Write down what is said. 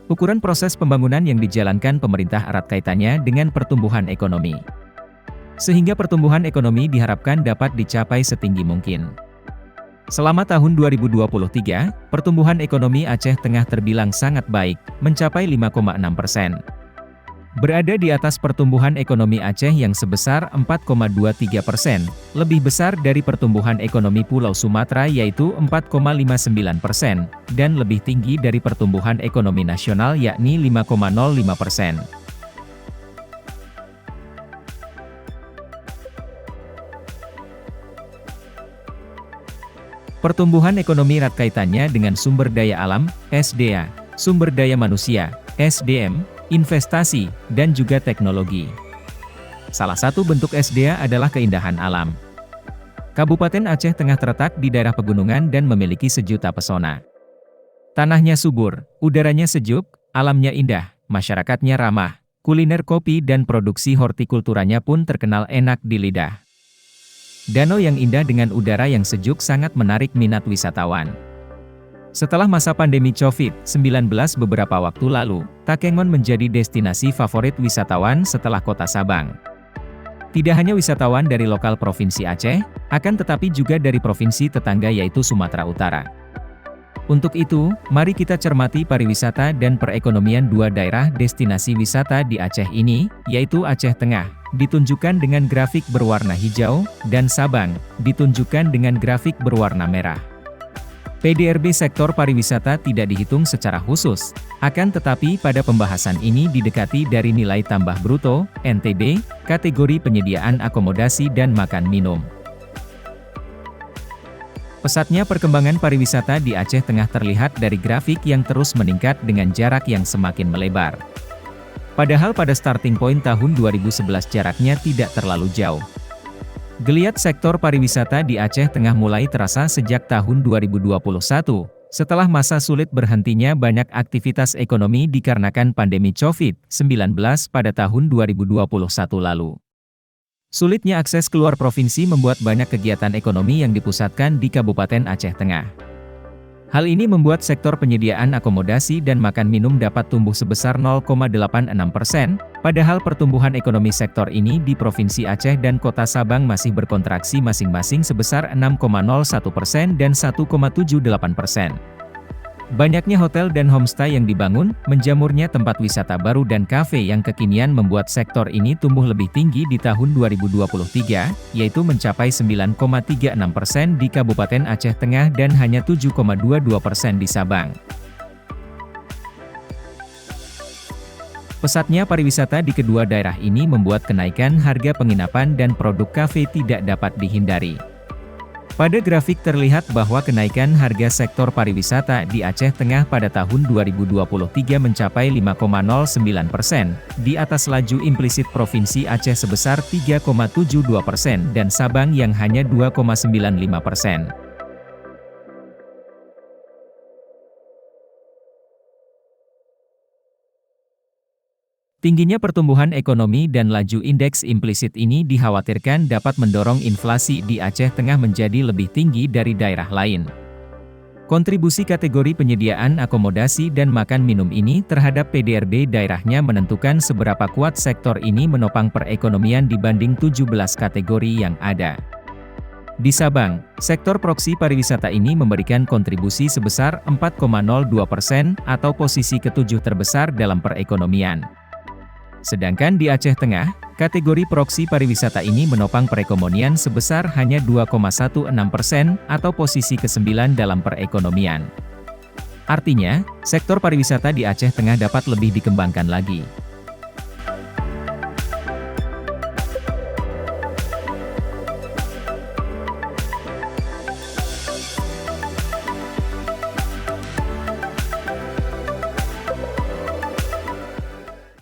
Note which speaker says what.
Speaker 1: Ukuran proses pembangunan yang dijalankan pemerintah erat kaitannya dengan pertumbuhan ekonomi. Sehingga pertumbuhan ekonomi diharapkan dapat dicapai setinggi mungkin. Selama tahun 2023, pertumbuhan ekonomi Aceh Tengah terbilang sangat baik, mencapai 5,6%. Berada di atas pertumbuhan ekonomi Aceh yang sebesar 4,23%, lebih besar dari pertumbuhan ekonomi Pulau Sumatera yaitu 4,59%, dan lebih tinggi dari pertumbuhan ekonomi nasional yakni 5,05%. Pertumbuhan ekonomi erat kaitannya dengan sumber daya alam, SDA, sumber daya manusia, SDM, investasi, dan juga teknologi. Salah satu bentuk SDA adalah keindahan alam. Kabupaten Aceh Tengah terletak di daerah pegunungan dan memiliki sejuta pesona. Tanahnya subur, udaranya sejuk, alamnya indah, masyarakatnya ramah, kuliner kopi dan produksi hortikulturanya pun terkenal enak di lidah. Danau yang indah dengan udara yang sejuk sangat menarik minat wisatawan. Setelah masa pandemi COVID-19 beberapa waktu lalu, Takengon menjadi destinasi favorit wisatawan setelah kota Sabang. Tidak hanya wisatawan dari lokal Provinsi Aceh, akan tetapi juga dari provinsi tetangga yaitu Sumatera Utara. Untuk itu, mari kita cermati pariwisata dan perekonomian dua daerah destinasi wisata di Aceh ini, yaitu Aceh Tengah, ditunjukkan dengan grafik berwarna hijau, dan Sabang, ditunjukkan dengan grafik berwarna merah. PDRB sektor pariwisata tidak dihitung secara khusus, akan tetapi pada pembahasan ini didekati dari nilai tambah bruto, NTB, kategori penyediaan akomodasi dan makan minum. Pesatnya perkembangan pariwisata di Aceh Tengah terlihat dari grafik yang terus meningkat dengan jarak yang semakin melebar. Padahal pada starting point tahun 2011 jaraknya tidak terlalu jauh. Geliat sektor pariwisata di Aceh Tengah mulai terasa sejak tahun 2021, setelah masa sulit berhentinya banyak aktivitas ekonomi dikarenakan pandemi COVID-19 pada tahun 2021 lalu. Sulitnya akses keluar provinsi membuat banyak kegiatan ekonomi yang dipusatkan di Kabupaten Aceh Tengah. Hal ini membuat sektor penyediaan akomodasi dan makan minum dapat tumbuh sebesar 0,86%, padahal pertumbuhan ekonomi sektor ini di Provinsi Aceh dan Kota Sabang masih berkontraksi masing-masing sebesar 6,01% dan 1,78%. Banyaknya hotel dan homestay yang dibangun, menjamurnya tempat wisata baru dan kafe yang kekinian membuat sektor ini tumbuh lebih tinggi di tahun 2023, yaitu mencapai 9,36% di Kabupaten Aceh Tengah dan hanya 7,22% di Sabang. Pesatnya pariwisata di kedua daerah ini membuat kenaikan harga penginapan dan produk kafe tidak dapat dihindari. Pada grafik terlihat bahwa kenaikan harga sektor pariwisata di Aceh Tengah pada tahun 2023 mencapai 5,09%, di atas laju implisit Provinsi Aceh sebesar 3,72% dan Sabang yang hanya 2,95%. Tingginya pertumbuhan ekonomi dan laju indeks implisit ini dikhawatirkan dapat mendorong inflasi di Aceh Tengah menjadi lebih tinggi dari daerah lain. Kontribusi kategori penyediaan akomodasi dan makan minum ini terhadap PDRB daerahnya menentukan seberapa kuat sektor ini menopang perekonomian dibanding 17 kategori yang ada. Di Sabang, sektor proksi pariwisata ini memberikan kontribusi sebesar 4,02% atau posisi ketujuh terbesar dalam perekonomian. Sedangkan di Aceh Tengah, kategori proksi pariwisata ini menopang perekonomian sebesar hanya 2,16% atau posisi ke-9 dalam perekonomian. Artinya, sektor pariwisata di Aceh Tengah dapat lebih dikembangkan lagi.